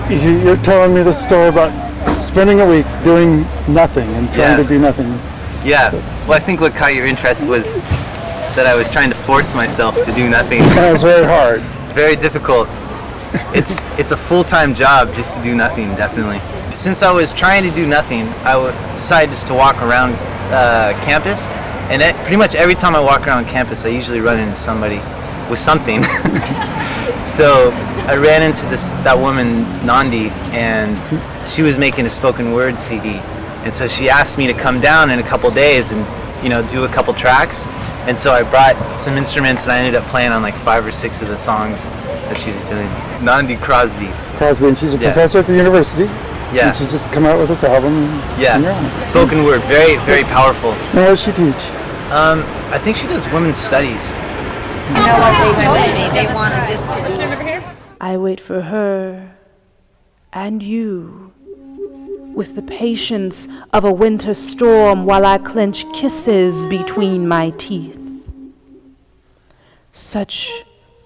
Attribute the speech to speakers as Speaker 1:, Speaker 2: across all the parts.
Speaker 1: you're telling me the story about spending a week doing nothing and trying to do nothing.
Speaker 2: Yeah. Well, I think what caught your interest was that I was trying to force myself to do nothing.
Speaker 1: That was very hard.
Speaker 2: Very difficult. It's a full-time job just to do nothing, definitely. Since I was trying to do nothing, I decided just to walk around campus, and pretty much every time I walk around campus, I usually run into somebody with something. So I ran into that woman, Nandi, and she was making a spoken word CD. And so she asked me to come down in a couple days and, do a couple tracks. And so I brought some instruments, and I ended up playing on like 5 or 6 of the songs that she was doing. Nandi Crosby,
Speaker 1: and she's a professor at the university.
Speaker 2: Yeah.
Speaker 1: And she's just come out with this album.
Speaker 2: Yeah. Spoken word, very, very powerful.
Speaker 1: And what does she teach?
Speaker 2: I think she does women's studies.
Speaker 3: You know what they told me? They wanted this to be.
Speaker 4: I wait for her and you with the patience of a winter storm while I clench kisses between my teeth. Such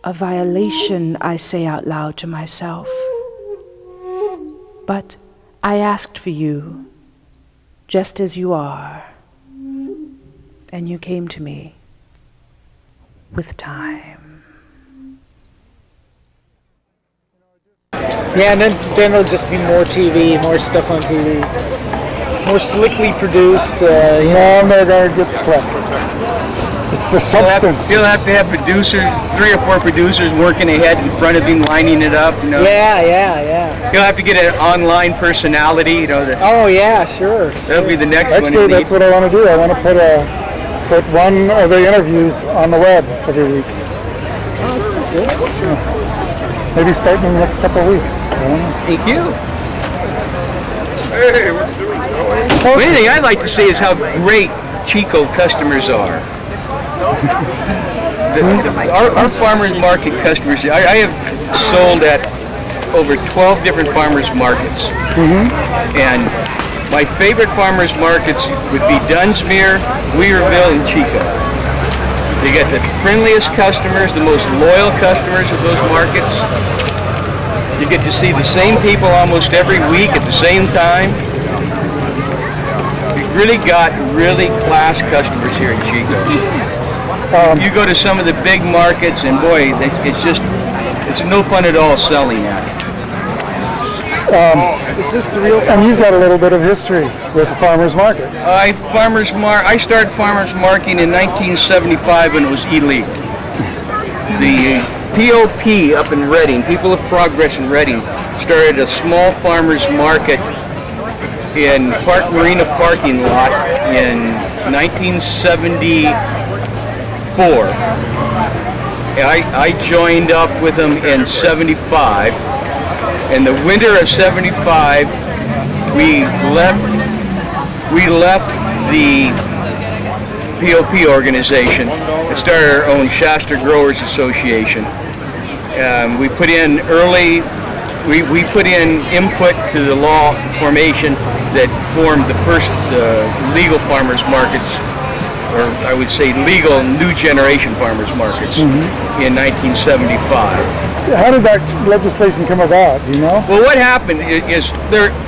Speaker 4: a violation, I say out loud to myself. But I asked for you, just as you are, and you came to me with time.
Speaker 5: Yeah, and then there'll just be more TV, more stuff on TV, more slickly produced.
Speaker 1: No, it gets slick. It's the substance.
Speaker 6: You'll have to have producers, 3 or 4 producers working ahead in front of him, lining it up.
Speaker 5: Yeah.
Speaker 6: You'll have to get an online personality.
Speaker 5: Oh yeah, sure.
Speaker 6: That'll be the next one.
Speaker 1: Actually, that's what I want to do. I want to put one of the interviews on the web every week.
Speaker 5: Oh, that sounds good.
Speaker 1: Yeah. Maybe starting in the next couple of weeks.
Speaker 6: Thank you.
Speaker 7: Hey, what's doing?
Speaker 6: Well, anything I'd like to say is how great Chico customers are. Our farmers market customers, I have sold at over 12 different farmers markets. And my favorite farmers markets would be Dunsmuir, Weaverville, and Chico. You get the friendliest customers, the most loyal customers of those markets. You get to see the same people almost every week at the same time. You've really got really class customers here in Chico. You go to some of the big markets and boy, it's no fun at all selling at it.
Speaker 1: Is this the real? And you've got a little bit of history with the farmers markets.
Speaker 6: I started farmers marketing in 1975 when it was illegal. The POP up in Reading, People of Progress in Reading, started a small farmers market in Park Marina parking lot in 1974. I joined up with them in 75. In the winter of 75, we left the POP organization and started our own Shasta Growers Association. We put in we put in input to the law formation that formed the first legal farmers markets, or I would say legal new generation farmers markets in 1975.
Speaker 1: How did that legislation come about, do you know?
Speaker 6: Well, what happened is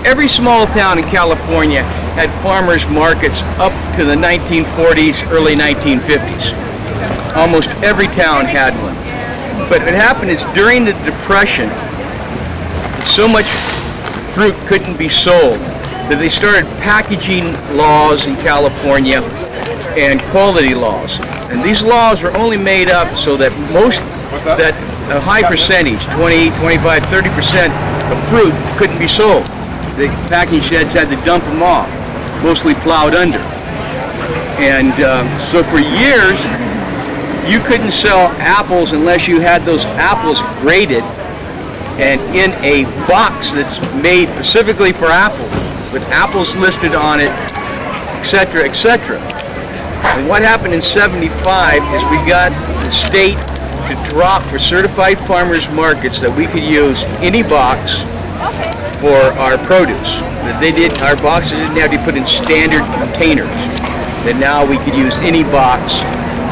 Speaker 6: every small town in California had farmers markets up to the 1940s, early 1950s. Almost every town had one. But what happened is during the Depression, so much fruit couldn't be sold that they started packaging laws in California and quality laws. And these laws were only made up so that a high percentage, 20, 25, 30% of fruit couldn't be sold. The packing sheds had to dump them off, mostly plowed under. And so for years, you couldn't sell apples unless you had those apples graded and in a box that's made specifically for apples, with apples listed on it, etc., etc. And what happened in 75 is we got the state to drop for certified farmers markets that we could use any box for our produce. That our boxes didn't have to be put in standard containers. That now we could use any box,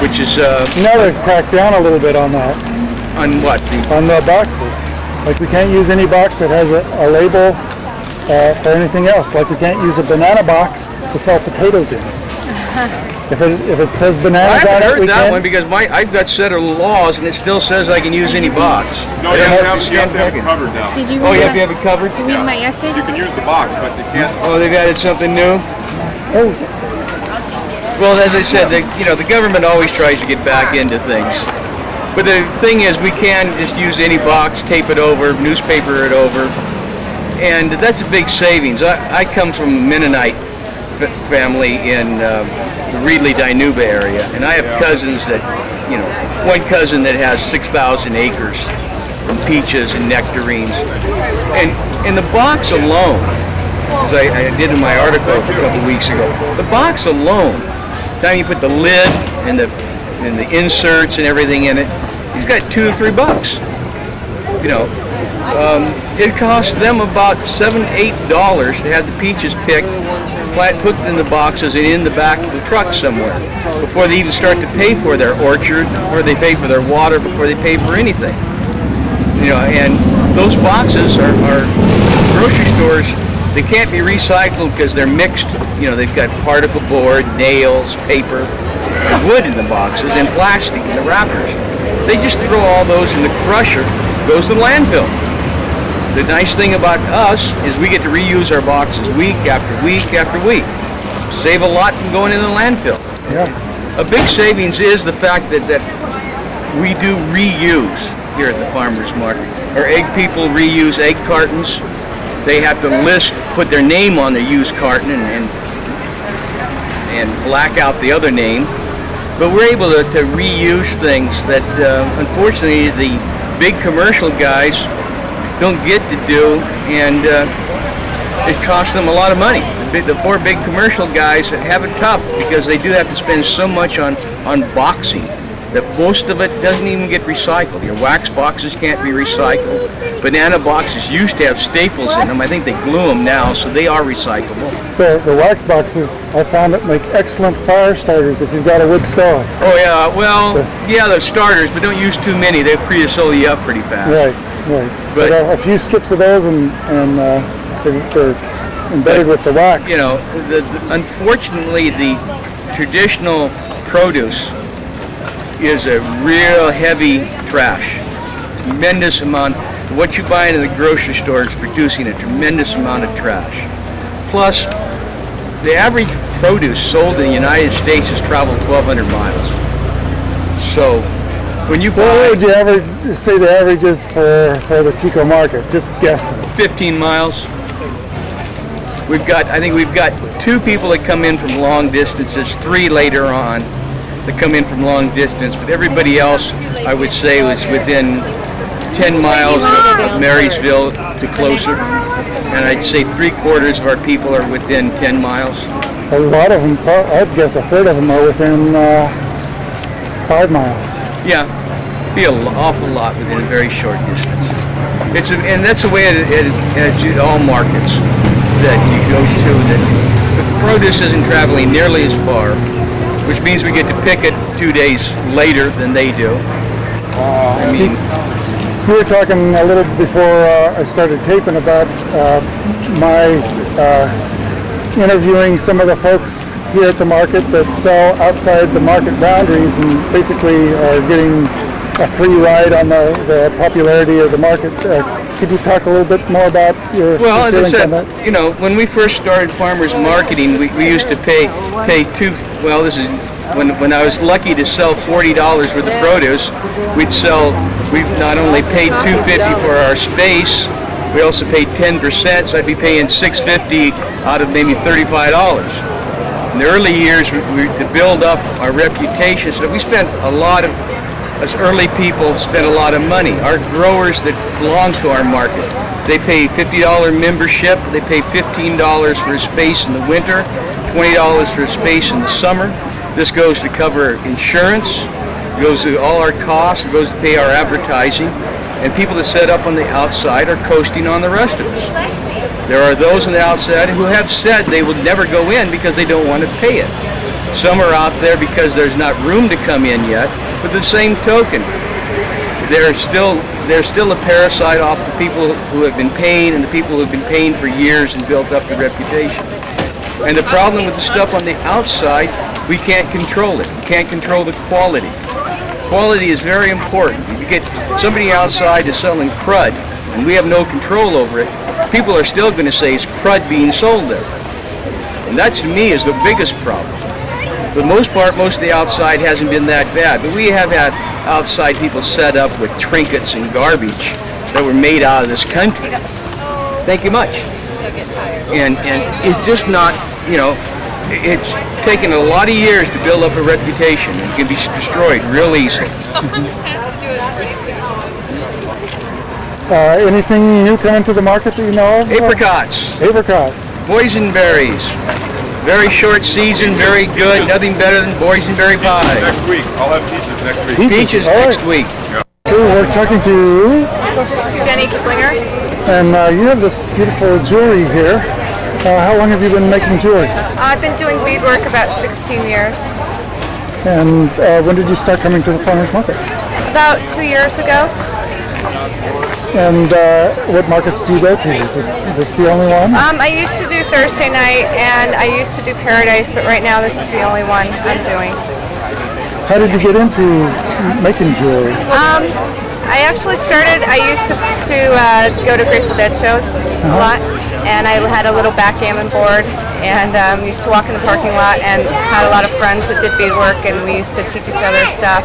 Speaker 6: which is
Speaker 1: now they've cracked down a little bit on that.
Speaker 6: On what?
Speaker 1: On the boxes. Like we can't use any box that has a label for anything else. Like we can't use a banana box to sell potatoes in. If it says
Speaker 6: I
Speaker 1: bananas on
Speaker 6: haven't
Speaker 1: it,
Speaker 6: heard
Speaker 1: we
Speaker 6: that
Speaker 1: can.
Speaker 6: one because I've got set of laws and it still says I can use any box.
Speaker 7: No, you have to have it covered now.
Speaker 3: Did you
Speaker 6: Oh,
Speaker 3: read
Speaker 6: you have to have it covered?
Speaker 3: read my essay?
Speaker 7: You can use the box, but you can't.
Speaker 6: Oh, they've added something new?
Speaker 1: Oh,
Speaker 6: Well, as I said, the government always tries to get back into things. But the thing is, we can just use any box, tape it over, newspaper it over, and that's a big savings. I come from a Mennonite family in the Reedley-Dinuba area, and I have cousins that, one cousin that has 6,000 acres from peaches and nectarines. And in the box alone, as I did in my article a couple weeks ago, the box alone, the time you put the lid and the inserts and everything in it, he's got $2 to $3. It costs them about $7-8 to have the peaches picked, put in the boxes and in the back of the truck somewhere before they even start to pay for their orchard, before they pay for their water, before they pay for anything. And those boxes are grocery stores. They can't be recycled because they're mixed. They've got particle board, nails, paper, and wood in the boxes, and plastic in the wrappers. They just throw all those in the crusher, goes to the landfill. The nice thing about us is we get to reuse our boxes week after week after week. Save a lot from going in the landfill.
Speaker 1: yeah.
Speaker 6: A big savings is the fact that we do reuse here at the farmers market. Our egg people reuse egg cartons. They have to put their name on their used carton and black out the other name. But we're able to reuse things that unfortunately the big commercial guys don't get to do, and it costs them a lot of money. The poor big commercial guys have it tough because they do have to spend so much on boxing that most of it doesn't even get recycled. Your wax boxes can't be recycled. Banana boxes used to have staples in them. I think they glue them now, so they are recyclable.
Speaker 1: The wax boxes, I found that make excellent fire starters if you've got a wood stove.
Speaker 6: Oh yeah, well, yeah, the starters, but don't use too many. They pre-assemble you up pretty fast.
Speaker 1: Right. But a few strips of those and they're embedded with the wax.
Speaker 6: Unfortunately, the traditional produce is a real heavy trash. Tremendous amount. What you buy in the grocery store is producing a tremendous amount of trash. Plus, the average produce sold in the United States has traveled 1,200 miles. So, when you buy...
Speaker 1: What would you say the average is for the Chico market? Just guessing.
Speaker 6: 15 miles. I think we've got 2 people that come in from long distances, 3 later on that come in from long distance, but everybody else, I would say, was within 10 miles of Marysville to closer. And I'd say 3/4 of our people are within 10 miles.
Speaker 1: A lot of them, I'd guess a third of them are within 5 miles.
Speaker 6: Yeah, be an awful lot within a very short distance. And that's the way it is at all markets that you go to. That the produce isn't traveling nearly as far, which means we get to pick it 2 days later than they do.
Speaker 1: We were talking a little before I started taping about my interviewing some of the folks here at the market that sell outside the market boundaries and basically are getting a free ride on the popularity of the market. Could you talk a little bit more about your
Speaker 6: Well, as I
Speaker 1: feelings on
Speaker 6: said,
Speaker 1: that?
Speaker 6: when we first started farmers marketing, we used to pay this is when I was lucky to sell $40 worth of produce. We not only paid $2.50 for our space, we also paid 10%, so I'd be paying $6.50 out of maybe $35. In the early years, to build up our reputation, so we spent as early people spent a lot of money. Our growers that belong to our market, they pay $50 membership, they pay $15 for a space in the winter, $20 for a space in the summer. This goes to cover insurance, it goes to all our costs, it goes to pay our advertising, and people that set up on the outside are coasting on the rest of us. There are those on the outside who have said they would never go in because they don't want to pay it. Some are out there because there's not room to come in yet, but the same token, they're still they're still a parasite off the people who have been paying and the people who have been paying for years and built up the reputation. And the problem with the stuff on the outside, we can't control it. We can't control the quality. Quality is very important. If you get somebody outside is selling crud and we have no control over it, people are still going to say it's crud being sold there. And that to me is the biggest problem. For the most part, most of the outside hasn't been that bad, but we have had outside people set up with trinkets and garbage that were made out of this country. Thank you much. And it's just not, it's taken a lot of years to build up a reputation. It can be destroyed real easily.
Speaker 1: Anything new coming to the market that you know of?
Speaker 6: Apricots,
Speaker 1: Apricots.
Speaker 6: boysenberries. Very short season, very good. Nothing better than boysenberry pie.
Speaker 7: Next week. I'll have peaches next week.
Speaker 6: Peaches
Speaker 1: All right.
Speaker 6: next week.
Speaker 1: Cool, we're talking to,
Speaker 8: Jenny Kiplinger.
Speaker 1: and you have this beautiful jewelry here. How long have you been making jewelry?
Speaker 8: I've been doing beadwork about 16 years.
Speaker 1: And when did you start coming to the farmers market?
Speaker 8: About 2 years ago.
Speaker 1: And what markets do you go to? Is this the only one?
Speaker 8: I used to do Thursday night and I used to do Paradise, but right now this is the only one I'm doing.
Speaker 1: How did you get into making jewelry?
Speaker 8: I actually started, I used to go to Grateful Dead shows a lot, and I had a little backgammon board and used to walk in the parking lot and had a lot of friends that did beadwork and we used to teach each other stuff.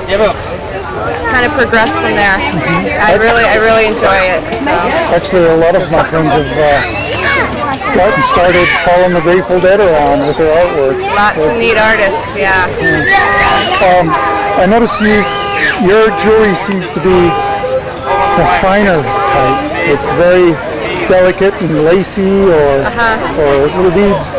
Speaker 8: Kind of progressed from there. I really enjoy it. So.
Speaker 1: Actually, a lot of my friends have gotten started following the Grateful Dead around with their artwork.
Speaker 8: Lots of neat artists, yeah.
Speaker 1: I notice your jewelry seems to be the finer type. It's very delicate and lacy or little beads.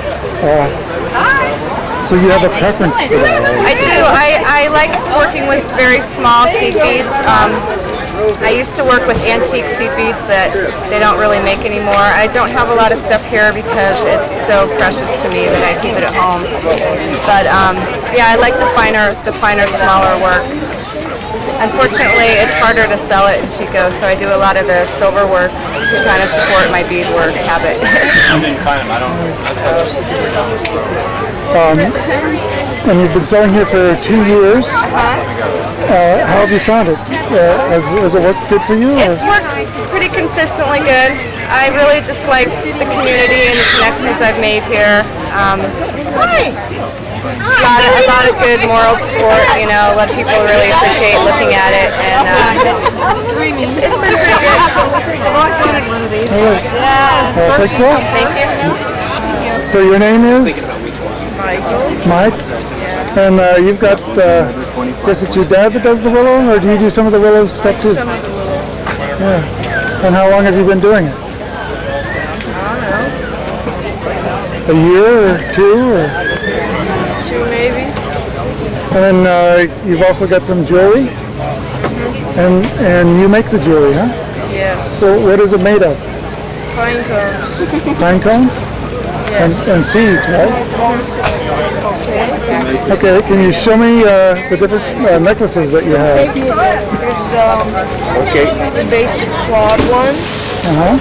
Speaker 1: So you have a preference for that?
Speaker 8: I do. I like working with very small seed beads. I used to work with antique seed beads that they don't really make anymore. I don't have a lot of stuff here because it's so precious to me that I keep it at home. But yeah, I like the finer, smaller work. Unfortunately, it's harder to sell it in Chico, so I do a lot of the silver work to kind of support my beadwork habit.
Speaker 1: And you've been selling here for 2 years. How have you found it? Has it worked good for you?
Speaker 8: It's worked pretty consistently good. I really just like the community and the connections I've made here. A lot of good moral support, a lot of people really appreciate looking at it, and it's been pretty good.
Speaker 1: Thanks a lot.
Speaker 8: Thank you.
Speaker 1: So your name is? Mike? And you've got, guess it's your dad that does the willow, or do you do some of the willow stuff too?
Speaker 8: Some of the willow.
Speaker 1: Yeah. And how long have you been doing it?
Speaker 8: I don't know.
Speaker 1: A year or two? Or?
Speaker 8: 2 maybe.
Speaker 1: And you've also got some jewelry? And you make the jewelry, huh?
Speaker 8: Yes.
Speaker 1: So what is it made of?
Speaker 8: Pine cones.
Speaker 1: Pine cones?
Speaker 8: Yes.
Speaker 1: And seeds, right? Okay, can you show me the different necklaces that you have?
Speaker 8: There's the basic clawed one, an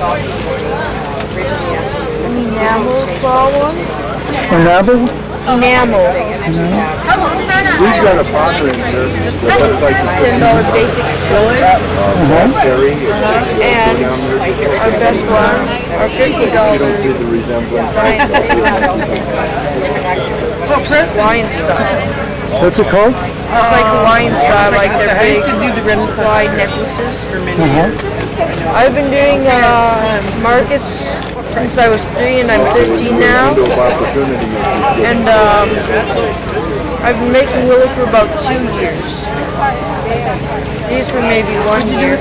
Speaker 8: enamel claw one.
Speaker 1: Enamel?
Speaker 8: Enamel.
Speaker 7: We've got a partner in here.
Speaker 8: Just like $10 basic jewelry. And our best one, our $50 Hawaiian style.
Speaker 1: What's it called?
Speaker 8: It's like Hawaiian style, like they're big wide necklaces. I've been doing markets since I was 3 and I'm 13 now. And I've been making willow for about 2 years. These for maybe 1 year.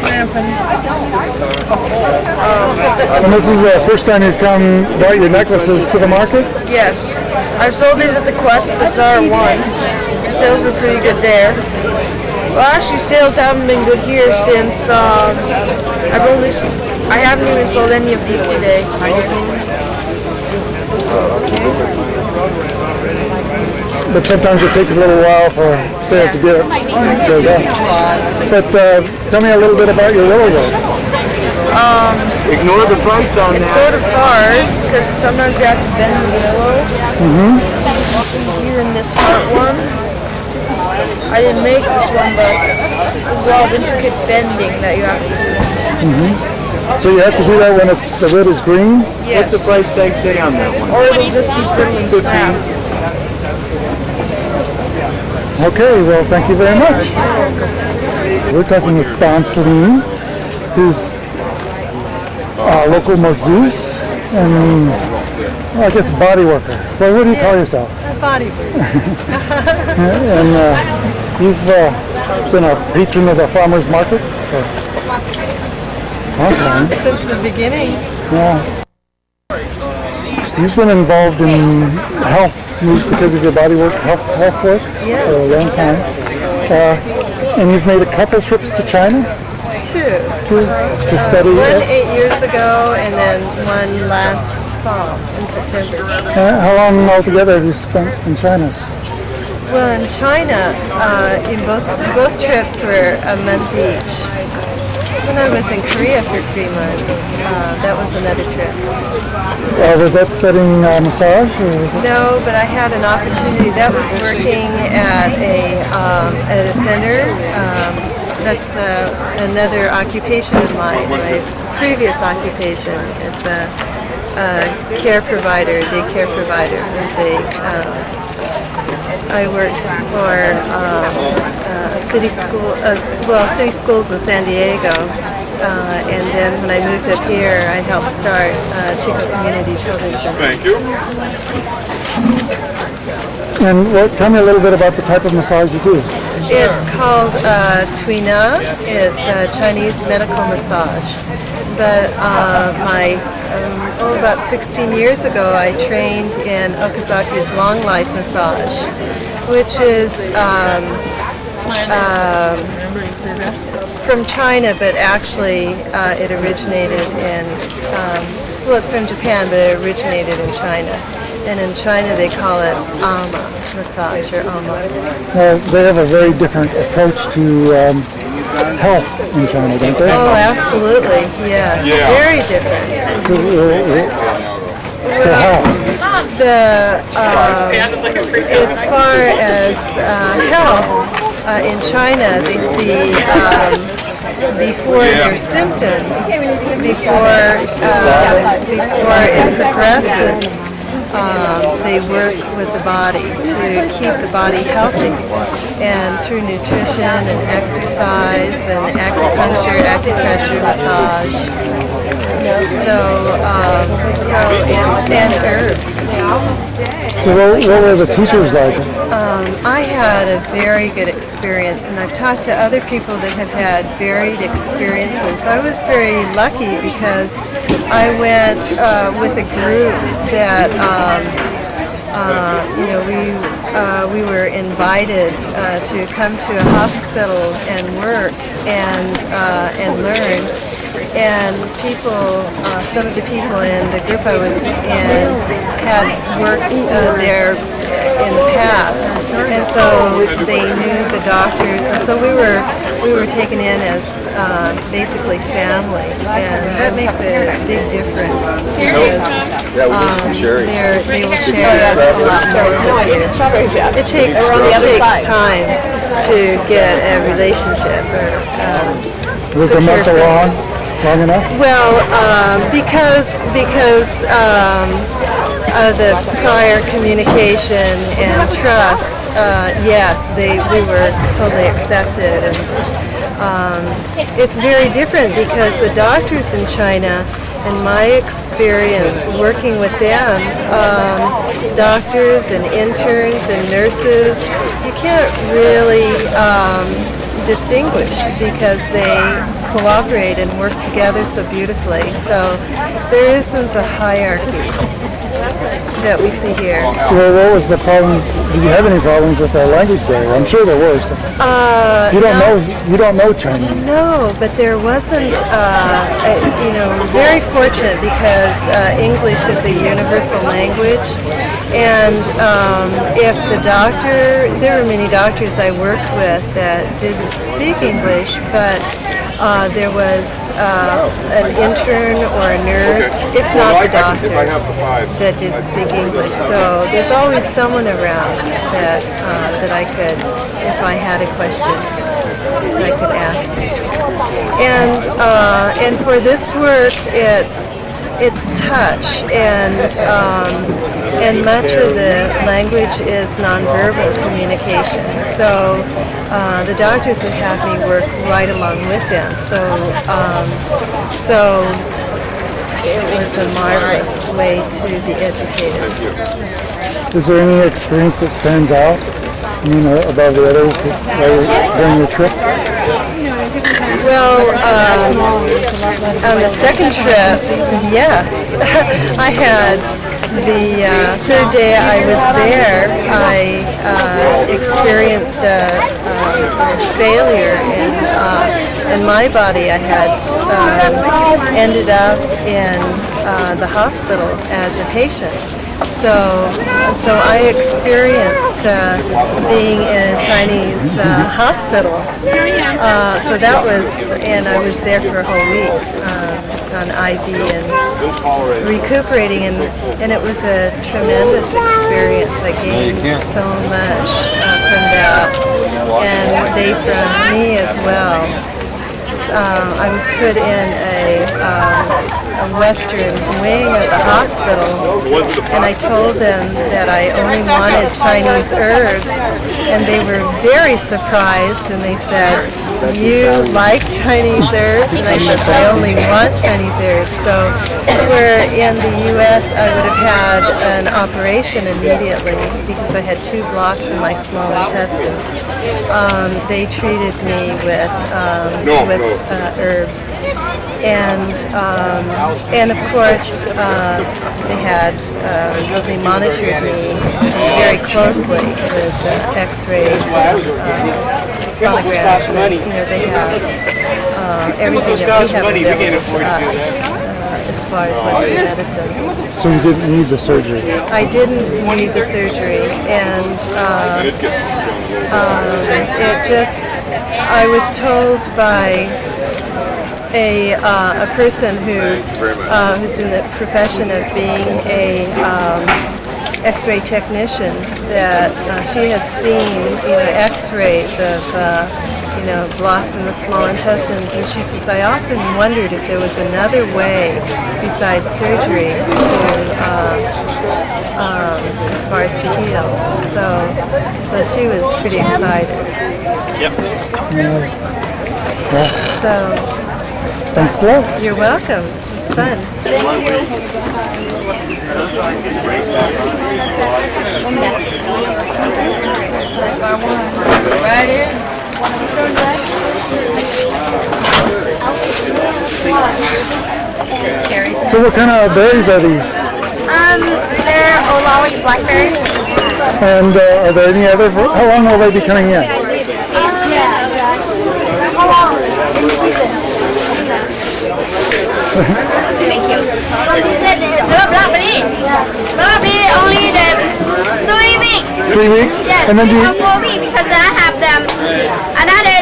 Speaker 1: And this is the first time you've brought your necklaces to the market?
Speaker 8: Yes. I've sold these at the Quest Bazaar once. Sales were pretty good there. Well, actually, sales haven't been good here since I haven't even sold any of these today.
Speaker 1: but sometimes it takes a little while for sales to get done. But tell me a little bit about your willow work.
Speaker 7: Ignore the price on
Speaker 8: It's
Speaker 7: that.
Speaker 8: sort of hard because sometimes you have to bend the willow. Here in this heart one, I didn't make this one, but there's a lot of intricate bending that you have to do.
Speaker 1: So you have to do that when the wood is green?
Speaker 7: What's the
Speaker 8: Yes.
Speaker 7: price tag say on that one?
Speaker 8: Or it'll just be brittle and snap.
Speaker 1: Okay, well, thank you very much. We're talking with Don Celine, who's a local masseuse and, well, I guess, body worker. Well, what do you call yourself?
Speaker 9: A body worker.
Speaker 1: And you've been a patron of the farmers market for a long time.
Speaker 9: Since the beginning.
Speaker 1: Yeah. You've been involved in health because of your body work, health work
Speaker 9: Yes.
Speaker 1: for a long time. And you've made a couple trips to China
Speaker 9: Two.
Speaker 1: to study.
Speaker 9: One 8 years ago and then one last fall in September.
Speaker 1: How long altogether have you spent in China?
Speaker 9: Well, in China, in both trips were a month each. When I was in Korea for 3 months, that was another trip.
Speaker 1: Was that studying massage? Or was it?
Speaker 9: No, but I had an opportunity. That was working at a center. That's another occupation of mine. My previous occupation is a care provider, daycare provider. I worked for city schools in San Diego, and then when I moved up here, I helped start Chico Community Children's Center.
Speaker 7: Thank you.
Speaker 1: And tell me a little bit about the type of massage you do.
Speaker 9: It's called Tuina. It's Chinese medical massage. But about 16 years ago, I trained in Okazaki's long life massage, which is from China, but actually it originated in, it's from Japan, but it originated in China. And in China, they call it Ama massage or Ama.
Speaker 1: They have a very different approach to health in China, don't they?
Speaker 9: Oh, absolutely, yes. Very different.
Speaker 1: So how?
Speaker 9: As far as health, in China, they see before their symptoms, before it progresses, they work with the body to keep the body healthy, and through nutrition and exercise and acupressure, massage. And herbs.
Speaker 1: So what were the teachers like?
Speaker 9: I had a very good experience, and I've talked to other people that have had varied experiences. I was very lucky because I went with a group that we were invited to come to a hospital and work and learn. And some of the people in the group I was in had worked there in the past, and so they knew the doctors, and so we were taken in as basically family, and that makes a big difference because they will share a lot more with you. It takes time to get a relationship.
Speaker 1: Was a month long enough?
Speaker 9: Well, because of the prior communication and trust, yes, we were totally accepted. And it's very different because the doctors in China, in my experience working with them, doctors and interns and nurses, you can't really distinguish because they cooperate and work together so beautifully. So there isn't the hierarchy. that we see here.
Speaker 1: Well, what was the problem? Did you have any problems with the language barrier? I'm sure there were. So. You don't know Chinese.
Speaker 9: No, but there wasn't. Very fortunate because English is a universal language, and if the doctor, there were many doctors I worked with that didn't speak English, but there was an intern or a nurse, if not the doctor, that did speak English. So there's always someone around that I could, if I had a question, I could ask. And for this work, it's touch, and much of the language is nonverbal communication. So the doctors would have me work right along with them. So it was a marvelous way to be educated.
Speaker 1: Is there any experience that stands out? Above the others during your trip?
Speaker 9: Well, on the second trip, yes. I had the third day I was there, I experienced a failure in my body. I had ended up in the hospital as a patient. So I experienced being in a Chinese hospital. So that was, and I was there for a whole week on IV and recuperating, and it was a tremendous experience. I gained so much from that, and they from me as well. I was put in a western wing of the hospital, and I told them that I only wanted Chinese herbs, and they were very surprised, and they said, "You like Chinese herbs?" And I said, "I only want Chinese herbs." So where in the U.S. I would have had an operation immediately because I had 2 blocks in my small intestines, they treated me with herbs, and of course they monitored me very closely with X-rays and sonograms, and they have everything that we have available to us as far as Western medicine.
Speaker 1: So you didn't need the surgery?
Speaker 9: I didn't need the surgery, and I was told by a person who's in the profession of being a X-ray technician that she has seen X-rays of blocks in the small intestines, and she says, "I often wondered if there was another way besides surgery as far as to heal." So she was pretty excited.
Speaker 6: Yep.
Speaker 9: So
Speaker 1: thanks a lot.
Speaker 9: you're welcome. It's fun.
Speaker 3: Right here. Cherries.
Speaker 1: So what kind of berries are these?
Speaker 8: They're Olawi blackberries.
Speaker 1: And are there any other? How long will they be coming in?
Speaker 8: How long? In season. Thank you. The blackberry. Blackberry only the 3 weeks.
Speaker 1: 3 weeks?
Speaker 8: Yeah,
Speaker 1: And then do you?
Speaker 8: 4 weeks because I have them. Another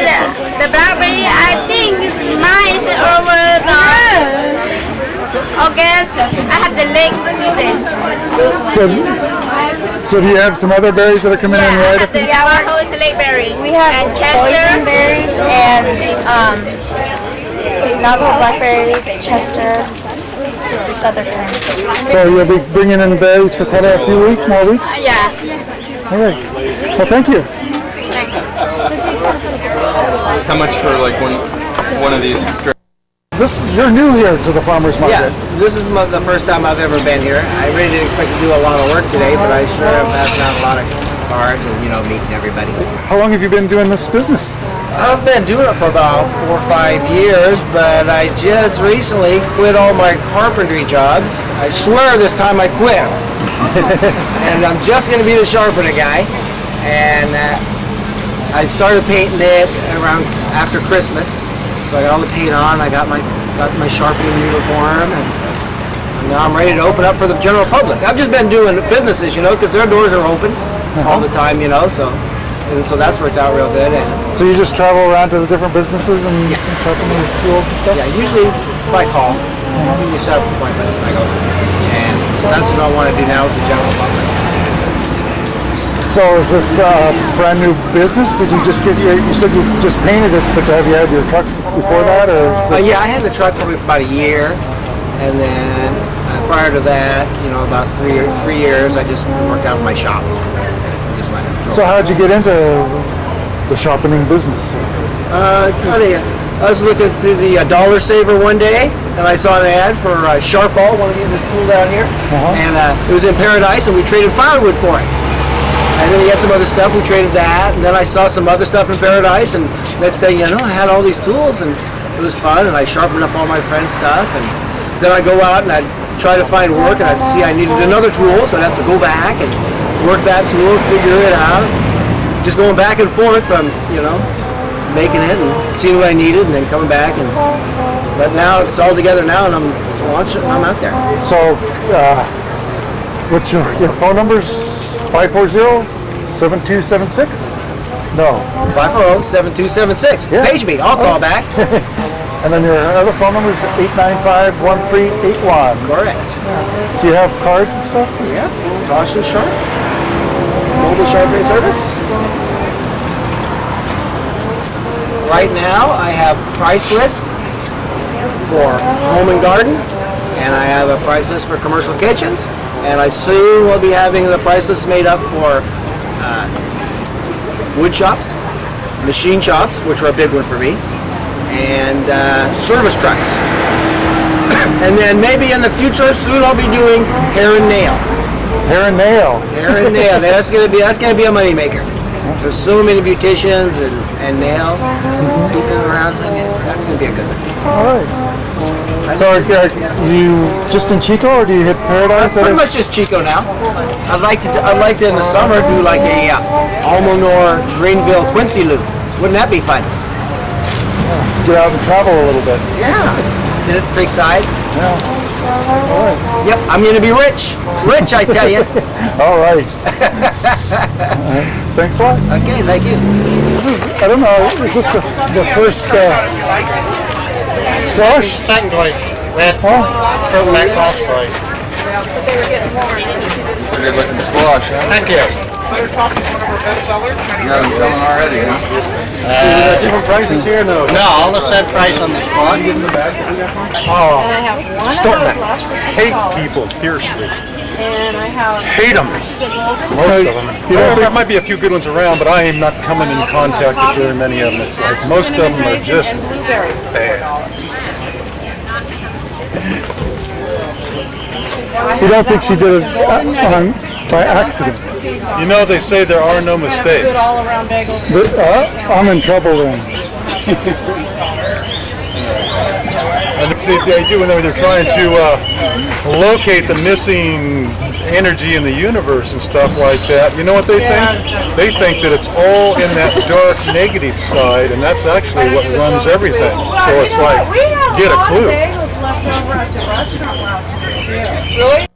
Speaker 8: the blackberry. I think mine is over the August. I have the late season.
Speaker 1: So do you have some other berries that are coming in
Speaker 8: I
Speaker 1: right
Speaker 8: have
Speaker 1: after?
Speaker 8: the Yamaha is a late berry.
Speaker 3: We have
Speaker 8: and Chester
Speaker 3: berries and novel blackberries, Chester, just other kinds.
Speaker 1: So you'll be bringing in berries for quite a few more weeks?
Speaker 8: Yeah.
Speaker 1: All right. Well, thank you.
Speaker 8: Thanks.
Speaker 10: How much for like one of these?
Speaker 1: You're new here to the farmers market.
Speaker 11: Yeah, this is the first time I've ever been here. I really didn't expect to do a lot of work today, but I sure am passing out a lot of cards and meeting everybody.
Speaker 1: How long have you been doing this business?
Speaker 11: I've been doing it for about 4 or 5 years, but I just recently quit all my carpentry jobs. I swear this time I quit. and I'm just going to be the sharpening guy. And I started painting it around after Christmas, so I got all the paint on. I got my sharpening uniform, and now I'm ready to open up for the general public. I've just been doing businesses, because their doors are open all the time, so that's worked out real good. And
Speaker 1: So you just travel around to the different businesses and sharpen the tools and stuff?
Speaker 11: yeah, usually by call. Usually set up appointments and I go. And so that's what I want to do now with the general public.
Speaker 1: So is this a brand new business? Did you just get you said you just painted it, but have you had your truck before that? Or
Speaker 11: Yeah, I had the truck probably for about a year. And then prior to that, about 3 years, I just worked out of my shop.
Speaker 1: So how'd you get into the sharpening business?
Speaker 11: I was looking through the Dollar Saver one day, and I saw an ad for Sharp Ball, one of this tool down here, and it was in Paradise, and we traded firewood for it. And then he had some other stuff, we traded that, and then I saw some other stuff in Paradise, and next thing you know, I had all these tools, and it was fun, and I sharpened up all my friends' stuff, and then I'd go out and I'd try to find work, and I'd see I needed another tool, so I'd have to go back and work that tool, figure it out, just going back and forth from, making it and seeing what I needed, and then coming back, but now it's all together now, and I'm launching, I'm out there.
Speaker 1: So, what's your phone numbers? 540-7276? No.
Speaker 11: 540-7276.
Speaker 1: Yeah.
Speaker 11: Page me, I'll call back.
Speaker 1: And then your other phone number is 895-1381.
Speaker 11: Correct.
Speaker 1: Do you have cards and stuff?
Speaker 11: Yeah. Caution Sharp. Mobile sharpening service. Right now, I have price list for home and garden, and I have a price list for commercial kitchens, and I soon will be having the price list made up for wood shops, machine shops, which are a big one for me, and service trucks. And then maybe in the future, soon I'll be doing hair and nail.
Speaker 1: Hair and nail.
Speaker 11: Hair and nail. That's gonna be a moneymaker. There's so many beauticians and nail people around. That's gonna be a good one.
Speaker 1: All right. So are you just in Chico, or do you hit Paradise?
Speaker 11: Pretty much just Chico now. I'd like to in the summer do like a Almanor, Greenville, Quincy loop. Wouldn't that be fun?
Speaker 1: Get out and travel a little bit.
Speaker 11: Yeah. Sit at the creekside.
Speaker 1: Yeah. All right.
Speaker 11: Yep, I'm gonna be rich. Rich, I tell you.
Speaker 1: All right. Thanks a lot.
Speaker 11: Okay, thank you.
Speaker 1: This is, I don't know, is this the first squash?
Speaker 7: Second place. We had Purple Mac Cross Spray.
Speaker 10: Pretty good looking squash, huh?
Speaker 7: Thank you.
Speaker 10: You got them selling already, huh?
Speaker 7: Different prices here? No, all the same price on the squash.
Speaker 1: Oh,
Speaker 7: Stortback. Hate people fiercely.
Speaker 3: And I have
Speaker 7: Hate them. Most of them. There might be a few good ones around, but I am not coming in contact with very many of them. It's like most of them are just bad.
Speaker 1: you don't think she did it by accident?
Speaker 7: You know, they say there are no mistakes.
Speaker 1: I'm in trouble then.
Speaker 7: And it's the idea when they're trying to locate the missing energy in the universe and stuff like that. You know what they think? They think that it's all in that dark negative side, and that's actually what runs everything. So it's like, get a clue.
Speaker 8: Really?